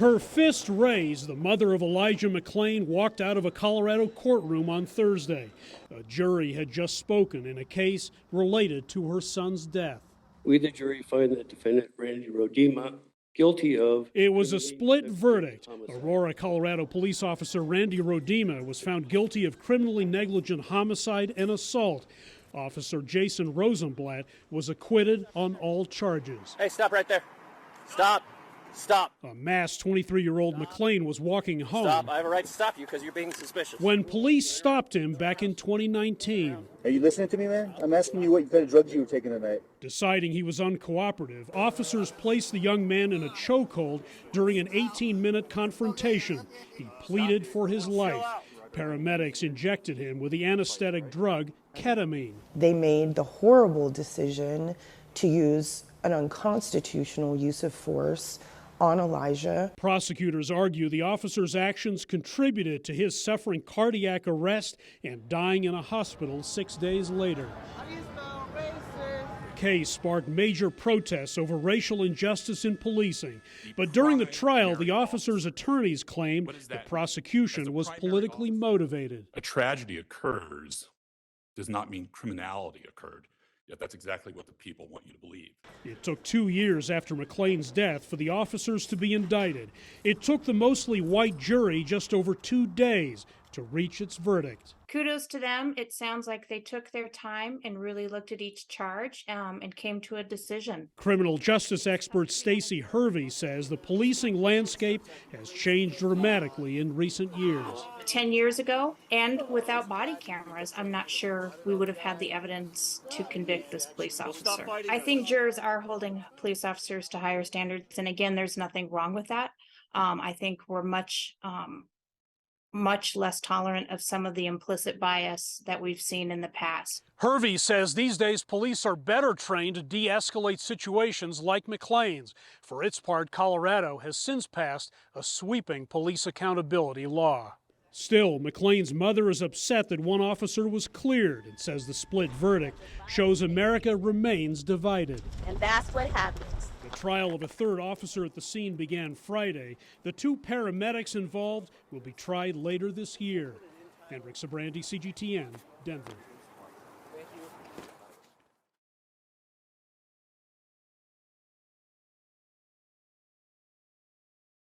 Her fist raised, the mother of Elijah McClain walked out of a Colorado courtroom on Thursday. A jury had just spoken in a case related to her son's death. We, the jury, find that defendant Randy Rodima guilty of... It was a split verdict. Aurora, Colorado police officer Randy Rodima was found guilty of criminally negligent homicide and assault. Officer Jason Rosenblatt was acquitted on all charges. Hey, stop right there. Stop. Stop. A masked 23-year-old McClain was walking home. Stop. I have a right to stop you because you're being suspicious. When police stopped him back in 2019. Are you listening to me, man? I'm asking you what kind of drugs you were taking tonight. Deciding he was uncooperative, officers placed the young man in a chokehold during an 18-minute confrontation. He pleaded for his life. Paramedics injected him with the anesthetic drug ketamine. They made the horrible decision to use an unconstitutional use of force on Elijah. Prosecutors argue the officer's actions contributed to his suffering cardiac arrest and dying in a hospital 6 days later. The case sparked major protests over racial injustice in policing. But during the trial, the officer's attorneys claimed the prosecution was politically motivated. A tragedy occurs does not mean criminality occurred. Yet that's exactly what the people want you to believe. It took 2 years after McClain's death for the officers to be indicted. It took the mostly white jury just over 2 days to reach its verdict. Kudos to them. It sounds like they took their time and really looked at each charge and came to a decision. Criminal justice expert Stacey Hervey says the policing landscape has changed dramatically in recent years. 10 years ago, and without body cameras, I'm not sure we would have had the evidence to convict this police officer. I think jurors are holding police officers to higher standards, and again, there's nothing wrong with that. I think we're much less tolerant of some of the implicit bias that we've seen in the past. Hervey says these days police are better trained to de-escalate situations like McClain's. For its part, Colorado has since passed a sweeping police accountability law. Still, McClain's mother is upset that one officer was cleared and says the split verdict shows America remains divided. And that's what happens. The trial of a third officer at the scene began Friday. The 2 paramedics involved will be tried later this year. Henrik Sabrandi, CGTN, Denver.